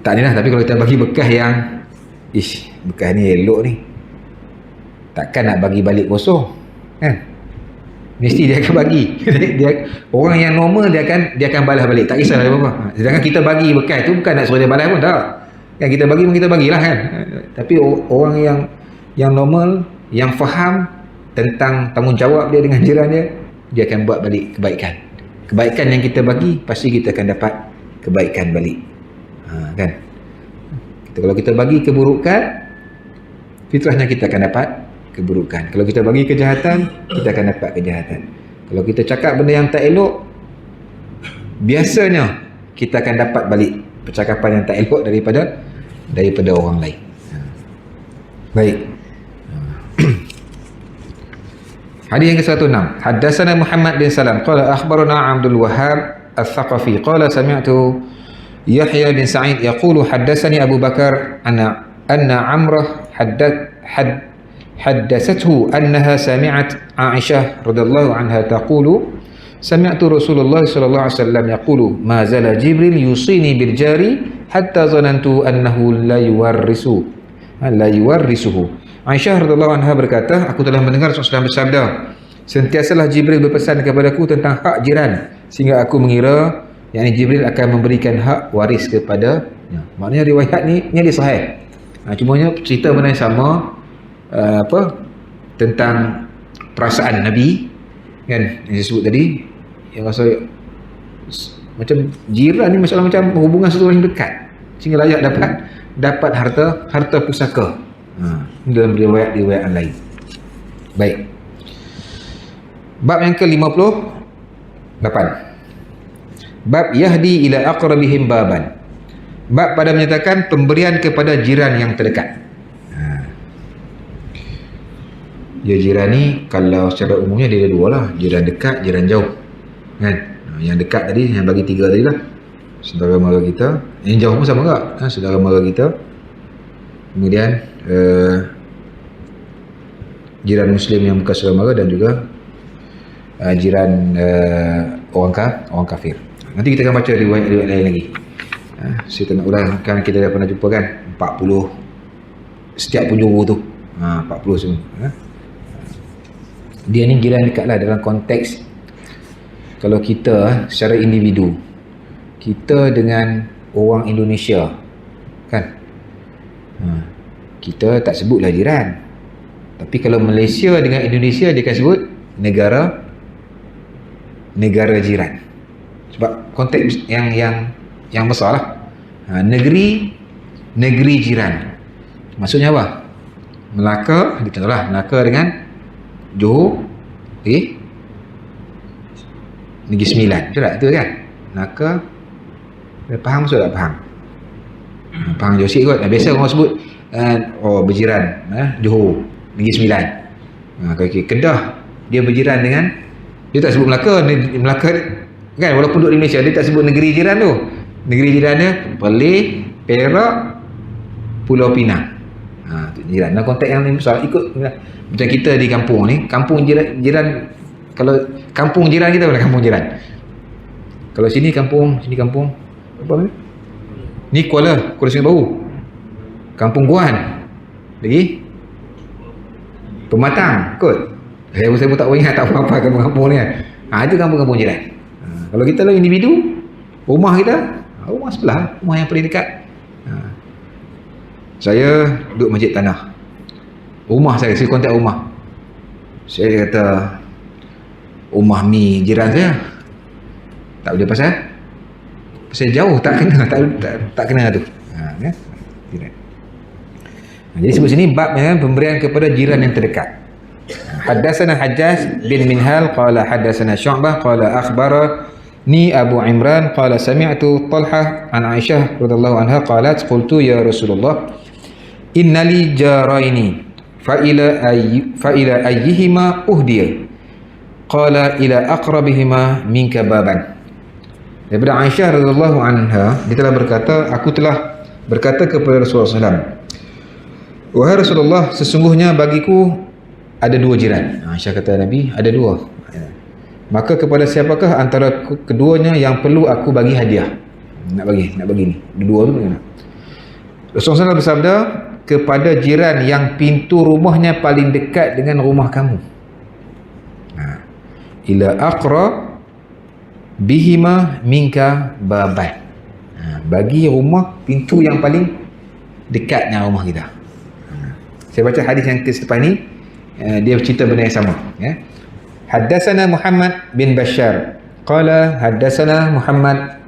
tak ni lah. Tapi kalau kita bagi bekas yang bekas ni elok ni, takkan nak bagi balik kosong kan, mesti dia akan bagi. Orang yang normal dia akan balas balik, tak kisah apa-apa. Sedangkan kita bagi bekas tu bukan nak suruh dia balas pun tak kan, kita bagi pun kita bagilah kan. Tapi orang yang normal, yang faham tentang tanggungjawab dia dengan jiran dia akan buat balik kebaikan yang kita bagi, pasti kita akan dapat kebaikan balik. Kan, kalau kita bagi keburukan, fitrahnya kita akan dapat keburukan. Kalau kita bagi kejahatan, kita akan dapat kejahatan. Kalau kita cakap benda yang tak elok, biasanya kita akan dapat balik percakapan yang tak elok daripada orang lain. Baik. Hadis yang ke-106. Haddatsana Muhammad bin Salam qala akhbarana Abdul Wahhab Al-Thaqafi qala sami'tu Yahya bin Sa'id yaqulu haddatsani Abu Bakar anna Amrah haddatsathu annaha sami'at Aisyah radhiyallahu anha taqulu sami'tu Rasulullah sallallahu alaihi wasallam yaqulu ma zala Jibril yusini bil jari hatta zanantu annahu la yuwarrisuhu. Aisyah radhiyallahu anha berkata, aku telah mendengar Rasulullah bersabda, sentiasalah Jibril berpesan kepadaku tentang hak jiran, sehingga aku mengira yakni Jibril akan memberikan hak waris kepadanya. Maknanya riwayat ni dia sahih. Cumanya cerita benda yang sama, tentang perasaan Nabi kan, yang disebut tadi, yang rasa macam jiran ni masalah macam hubungan satu yang dekat, sehingga layak dapat harta pusaka. Dalam riwayat yang lain. Baik. Bab yang ke-50 8. Bab yahdi ila aqrabihim baban. Bab pada menyatakan pemberian kepada jiran yang terdekat. Ya, jiran ni kalau secara umumnya dia ada dua lah, jiran dekat, jiran jauh, kan? Yang dekat tadi, yang bagi 3 tadi lah, saudara mara kita. Yang jauh pun sama juga, saudara mara kita. Kemudian jiran muslim yang bukan saudara mara, dan juga jiran orang kafir. Nanti kita akan baca riwayat-riwayat lain lagi. Saya tak nak ulang, kan kita dah pernah jumpa kan 40 setiap penjuru tu, 40 semua. Dia ni jiran dekat lah dalam konteks kalau kita secara individu, kita dengan orang Indonesia kan, kita tak sebutlah jiran. Tapi kalau Malaysia dengan Indonesia, dia akan sebut negara jiran, sebab konteks yang besar lah. Negeri jiran maksudnya apa? Melaka, contohlah Melaka dengan Johor, Negeri Sembilan, betul tak? Betul kan? Melaka, faham maksud tak? Faham? Faham jauh sikit kot. Biasa orang sebut berjiran Johor, Negeri Sembilan. Okay. Kedah dia berjiran dengan, dia tak sebut Melaka kan, walaupun duduk di Malaysia, dia tak sebut negeri jiran tu. Negeri jiran dia Perlis, Perak, Pulau Pinang. Jiran dalam konteks yang besar, ikut macam kita di kampung ni, kampung jiran kalau kampung jiran kita mana kampung jiran. Kalau sini kampung apa ni? Kuala Sungai Baru. Kampung Guan. Lagi Pematang kot. Saya pun tak ingat tak apa kampung-kampung ni kan. Itu kampung-kampung jiran. Kalau kita lah individu, rumah kita, rumah sebelah, rumah yang paling dekat. Saya duduk Masjid Tanah. Rumah saya kontak rumah. Saya kata, rumah mi jiran saya. Tak boleh pasal jauh, tak kena, tak kena tu. Ya? Jadi sebut sini bab pemberian kepada jiran yang terdekat. Haddatsana Hajjaj bin Minhal qala haddatsana Syu'bah qala akhbarani Abu Imran qala sami'tu Talhah an Aisyah radhiyallahu anha qalat qultu ya Rasulullah innali jaraini fa ila ayyihima uhdiya qala ila aqrabihima minka baban. Daripada Aisyah radhiyallahu anha, dia telah berkata, aku telah berkata kepada Rasulullah SAW, wahai Rasulullah, sesungguhnya bagiku ada 2 jiran. Aisyah kata Nabi ada 2. Maka kepada siapakah antara keduanya yang perlu aku bagi hadiah? Nak bagi ni. Dua tu bagaimana? Rasulullah SAW bersabda, kepada jiran yang pintu rumahnya paling dekat dengan rumah kamu. Ila aqra bihima minka baban. Bagi rumah pintu yang paling dekat dengan rumah kita. Saya baca hadis yang selepas ni, dia cerita benda yang sama, ya. Haddatsana Muhammad bin Bashar qala haddatsana Muhammad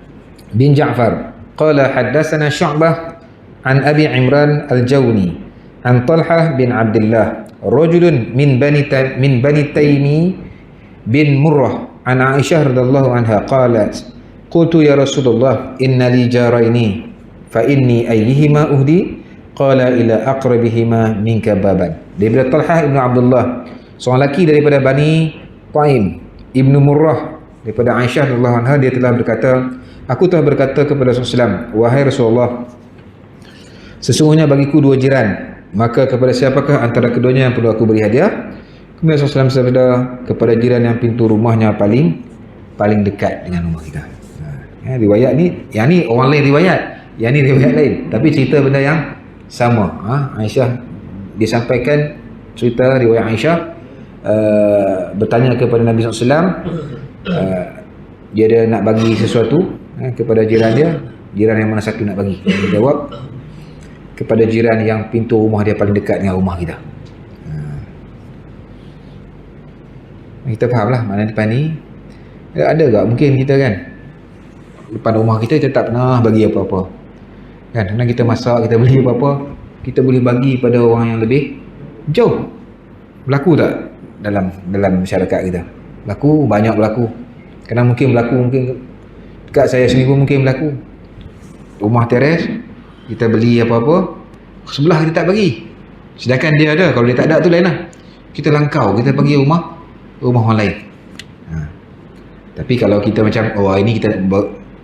bin Ja'far qala haddatsana Syu'bah an Abi Imran al-Jawni an Talhah bin Abdullah rajulun min bani Taymi bin Murrah an Aisyah radhiyallahu anha qalat qultu ya Rasulullah inna li jaraini fa inni ayyihima uhdi qala ila aqrabihima minka baban. Daripada Talhah ibn Abdullah, seorang lelaki daripada Bani Taim ibnu Murrah, daripada Aisyah radhiyallahu anha, dia telah berkata, aku telah berkata kepada Rasulullah SAW, wahai Rasulullah, sesungguhnya bagiku 2 jiran, maka kepada siapakah antara keduanya yang perlu aku beri hadiah? Kemudian Rasulullah SAW bersabda, kepada jiran yang pintu rumahnya paling dekat dengan rumah kita. Riwayat ni, yang ni orang lain riwayat, yang ni riwayat lain, tapi cerita benda yang sama. Aisyah disampaikan cerita riwayat Aisyah, bertanya kepada Nabi SAW, dia ada nak bagi sesuatu kepada jiran dia, jiran yang mana satu nak bagi? Dia jawab, kepada jiran yang pintu rumah dia paling dekat dengan rumah kita. Kita faham lah makna depan ni. Ada tak mungkin kita kan, depan rumah kita tak pernah bagi apa-apa kan, kadang kita masak, kita beli apa-apa, kita boleh bagi pada orang yang lebih jauh. Berlaku tak dalam masyarakat kita? Banyak berlaku Kadang mungkin berlaku, mungkin dekat saya sendiri pun mungkin berlaku. Rumah teres, kita beli apa-apa, sebelah kita tak bagi. Sedangkan dia ada, kalau dia tak ada tu lain lah. Kita langkau, kita pergi rumah orang lain. Tapi kalau kita macam, oh ini kita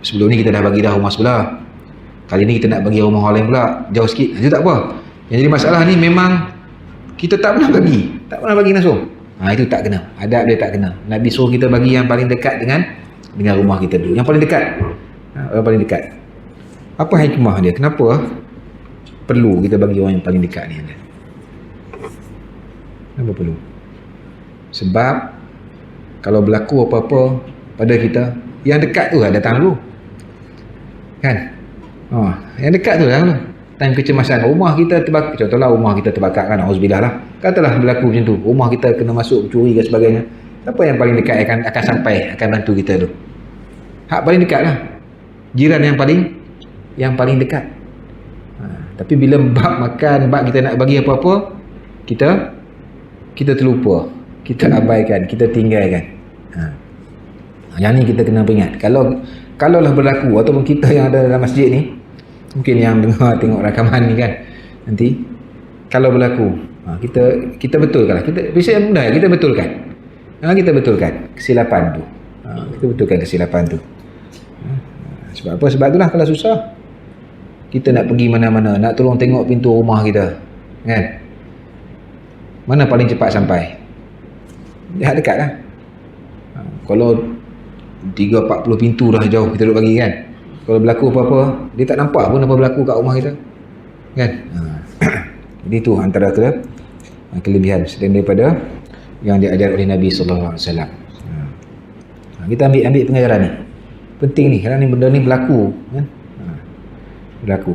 sebelum ni kita dah bagi dah rumah sebelah, kali ni kita nak bagi rumah orang lain pula, jauh sikit, itu tak apa. Yang jadi masalah ni memang kita tak pernah bagi langsung. Itu tak kena, adab dia tak kena. Nabi suruh kita bagi yang paling dekat dengan rumah kita dulu, yang paling dekat, yang paling dekat. Apa hikmah dia, kenapa perlu kita bagi orang yang paling dekat ni? Kenapa perlu? Sebab kalau berlaku apa-apa pada kita, yang dekat tu lah datang dulu, kan? Yang dekat tu datang dulu. Time kecemasan, rumah kita terbakar, contohlah rumah kita terbakar kan, auzubillah lah, katalah berlaku macam tu, rumah kita kena masuk curi dan sebagainya. Siapa yang paling dekat akan sampai, akan bantu kita tu? Hak paling dekat lah, jiran yang paling dekat. Tapi bila bab makan, bab kita nak bagi apa-apa, kita terlupa, kita abaikan, kita tinggalkan. Yang ni kita kena ingat. Kalau lah berlaku, ataupun kita yang ada dalam masjid ni, mungkin yang dengar tengok rakaman ni kan, nanti kalau berlaku, kita betulkan lah. Bisa yang mudah, kita betulkan. Kita betulkan kesilapan tu. Kita betulkan kesilapan tu. Sebab apa? Sebab itulah kalau susah, kita nak pergi mana-mana, nak tolong tengok pintu rumah kita, kan? Mana paling cepat sampai? Dia dekat lah. Kalau 3-40 pintu dah jauh kita duduk bagi, kan? Kalau berlaku apa-apa, dia tak nampak pun apa berlaku kat rumah kita, kan? Jadi tu antara kelebihan selain daripada yang diajar oleh Nabi SAW. Kita ambil pengajaran ni, penting ni, kerana ni benda ni berlaku, kan? Berlaku,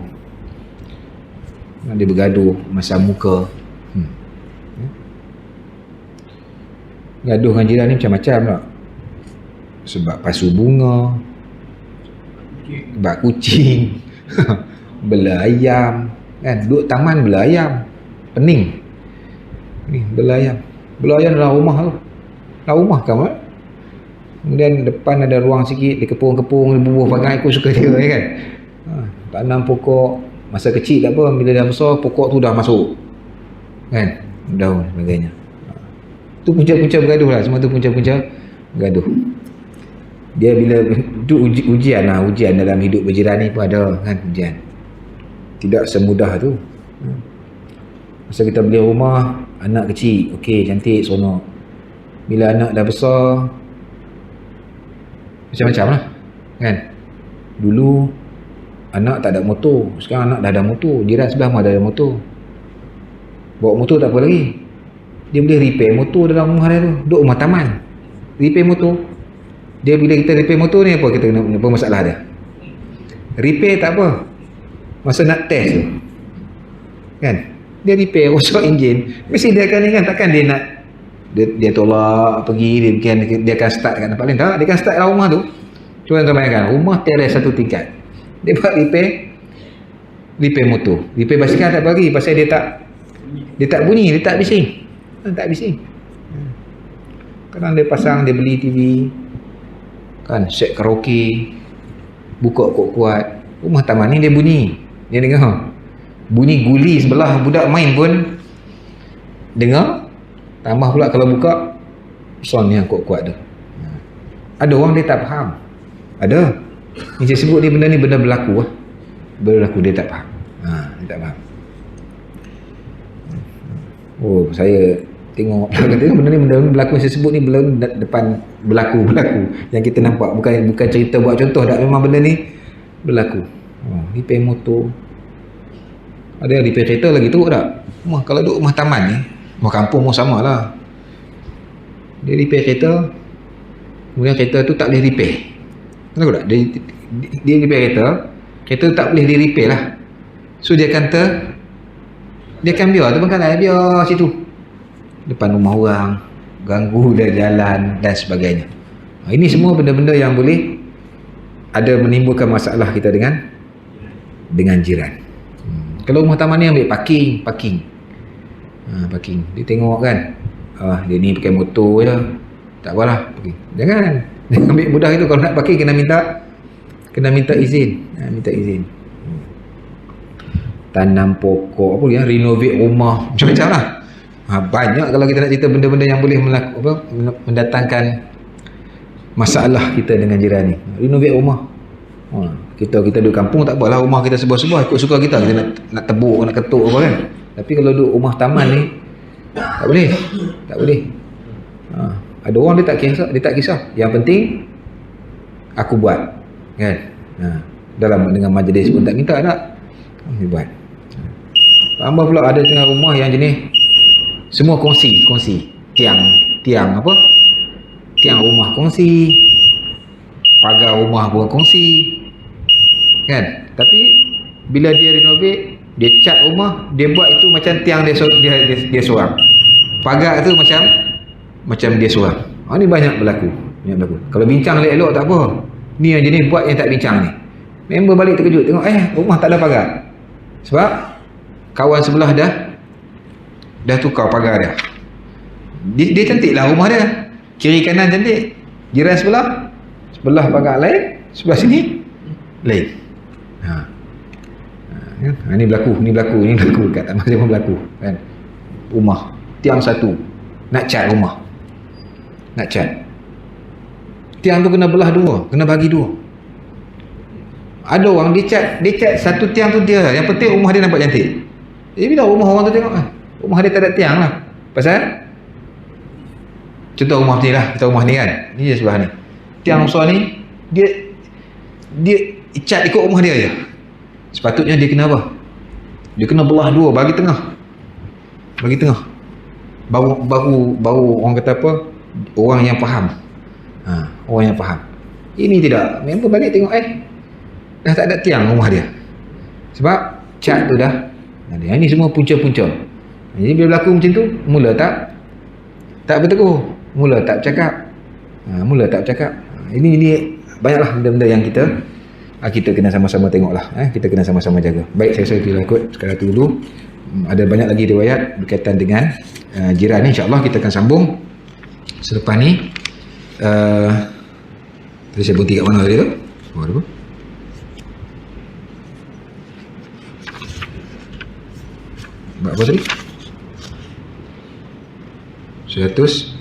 dia bergaduh masa muka, gaduh dengan jiran ni macam-macam tak. Sebab pasu bunga, sebab kucing, bela ayam, kan? Duduk taman bela ayam, pening ni, bela ayam dalam rumah tu, dalam rumah kan? Kemudian depan ada ruang sikit, dia kepung-kepung, dia bubuh pakai, aku suka dia, kan? Tanam pokok, masa kecil tak apa, bila dah besar, pokok tu dah masuk, kan? Daun sebagainya. Tu punca-punca bergaduh lah, semua tu punca-punca bergaduh. Dia bila tu ujian lah, ujian dalam hidup berjiran ni pun ada, kan? Ujian tidak semudah tu. Masa kita beli rumah, anak kecil, okey, cantik, seronok. Bila anak dah besar, macam-macam lah, kan? Dulu anak tak ada motor, sekarang anak dah ada motor, jiran sebelah mah dah ada motor. Bawa motor tak apa lagi, dia boleh repair motor dalam rumah dia tu, duduk rumah taman, repair motor. Dia bila kita repair motor ni, apa kita kena, apa masalah dia? Repair tak apa, masa nak test tu, kan? Dia repair, rosak enjin, mesti dia akan ingat, takkan dia nak dia tolak pergi, dia akan start kat tempat lain, tak? Dia akan start dalam rumah tu. Cuba tuan bayangkan, rumah teres satu tingkat, dia buat repair motor, repair basikal tak bagi, pasal dia tak bunyi, dia tak bising, kadang dia pasang, dia beli TV, kan, set karaoke, buka kuat-kuat, rumah taman ni dia bunyi, dia dengar bunyi guli sebelah budak main pun dengar, tambah pula kalau buka sound yang kuat-kuat tu. Ada orang dia tak faham, ada ni saya sebut ni, benda ni benda berlaku, dia tak faham, dia tak faham. Oh, saya tengok benda ni berlaku, saya sebut ni belum depan berlaku yang kita nampak, bukan cerita buat contoh, tak, memang benda ni berlaku. Repair motor, ada repair kereta lagi teruk tak? Kalau duduk rumah taman ni, rumah kampung pun sama lah, dia repair kereta, kemudian kereta tu tak boleh repair, tahu tak? Dia repair kereta tu tak boleh di repair lah, so dia akan biar terbengkalai, biar situ depan rumah orang, ganggu dia jalan dan sebagainya. Ini semua benda-benda yang boleh ada menimbulkan masalah kita dengan jiran. Kalau rumah taman ni ambil parking, dia tengok kan, dia ni pakai motor je, tak apalah, jangan Ambil mudah itu kalau nak pakai kena minta izin. Minta izin. Tanam pokok apa ya, renovate rumah, macam-macam lah. Banyak kalau kita nak cerita benda-benda yang boleh mendatangkan masalah kita dengan jiran ni. Renovate rumah. Kita duduk kampung tak apalah, rumah kita sebuah-sebuah ikut suka kita nak tebuk, nak ketuk apa kan. Tapi kalau duduk rumah taman ni tak boleh. Ada orang dia tak kisah. Yang penting aku buat kan. Dalam dengan majlis pun tak minta tak. Dia buat. Tambah pula ada tengah rumah yang jenis semua kongsi. Tiang apa? Tiang rumah kongsi. Pagar rumah pun kongsi. Kan? Tapi bila dia renovate, dia cat rumah, dia buat itu macam tiang dia seorang. Pagar tu macam dia seorang. Ni banyak berlaku. Kalau bincang elok-elok tak apa. Ni yang jenis buat yang tak bincang ni. Member balik terkejut tengok rumah tak ada pagar. Sebab kawan sebelah dah tukar pagar dia. Dia cantiklah rumah dia. Kiri kanan cantik. Jiran sebelah pagar lain, sebelah sini lain. Ini berlaku kat Taman Seri pun berlaku kan. Rumah tiang satu nak cat rumah. Tiang tu kena belah dua, kena bagi dua. Ada orang dia cat satu tiang tu dia. Yang penting rumah dia nampak cantik. Bila rumah orang tu tengok rumah dia tak ada tiang lah. Pasal contoh rumah ni lah, kita rumah ni kan. Ni je sebelah ni. Tiang besar ni dia cat ikut rumah dia je. Sepatutnya dia kena apa? Dia kena belah dua, bagi tengah. Baru orang kata apa? Orang yang faham. Orang yang faham. Ini tidak. Member balik tengok dah tak ada tiang rumah dia. Sebab cat tu dah. Ini semua punca-punca. Jadi bila berlaku macam tu, mula tak bertegur. Mula tak bercakap. Ini banyaklah benda-benda yang kita kena sama-sama tengoklah. Kita kena sama-sama jaga. Baik, saya rasa kita ikut sekarang tu dulu. Ada banyak lagi riwayat berkaitan dengan jiran ni. InsyaAllah kita akan sambung selepas ni. Tadi saya berhenti kat mana tadi tu? Ada apa? Bab apa tadi? 100.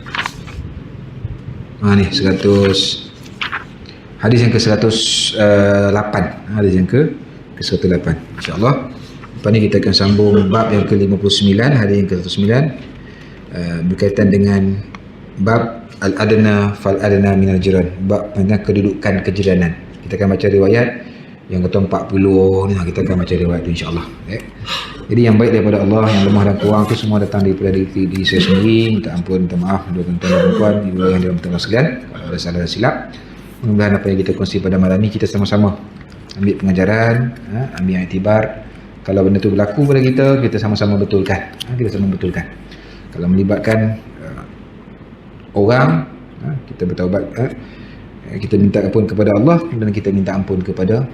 Ni 100. Hadis yang ke-108. Hadis yang ke-108. InsyaAllah lepas ni kita akan sambung bab yang ke-59. Hadis yang ke-109 berkaitan dengan bab al-adna fal-adna minal jiran. Bab tentang kedudukan kejiranan. Kita akan baca riwayat yang ke-40 ni. Kita akan baca riwayat tu insyaAllah. Jadi yang baik daripada Allah, yang lemah dan kurang tu semua datang daripada diri saya sendiri. Minta ampun, minta maaf kepada tuan-tuan dan puan, ibu yang dirahmati sekalian. Kalau ada salah dan silap, mudah-mudahan apa yang kita kongsi pada malam ni kita sama-sama ambil pengajaran, ambil iktibar. Kalau benda tu berlaku pada kita sama-sama betulkan. Kalau melibatkan orang, kita bertaubat, kita minta ampun kepada Allah dan kita minta ampun kepada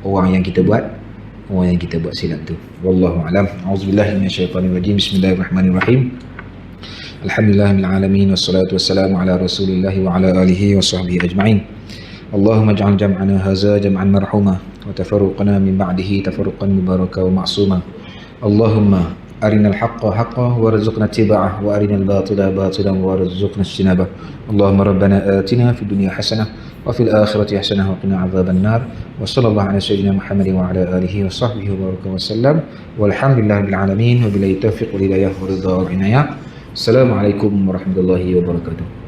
orang yang kita buat silap tu. Wallahu a'lam. Auzubillahi minasyaitonirrajim. Bismillahirrahmanirrahim. Alhamdulillahil alamin wassalatu wassalamu ala Rasulillah wa ala alihi washabbihi ajma'in. Allahumma ij'al jam'ana hadza jam'an marhuma wa tafarruqana min ba'dihi tafarruqan mubaraka wa ma'suma. Allahumma arinal haqqa haqqan warzuqna ittiba'ah wa arinal batila batilan warzuqna ijtinabah. Allahumma rabbana atina fid dunya hasanah wa fil akhirati hasanah wa qina adzaban nar. Wa sallallahu ala sayyidina Muhammad wa ala alihi wa sahbihi wa baraka wa sallam. Walhamdulillahil alamin wa billahi taufiq wal hidayah wa ridha wal inayah. Assalamualaikum warahmatullahi wabarakatuh.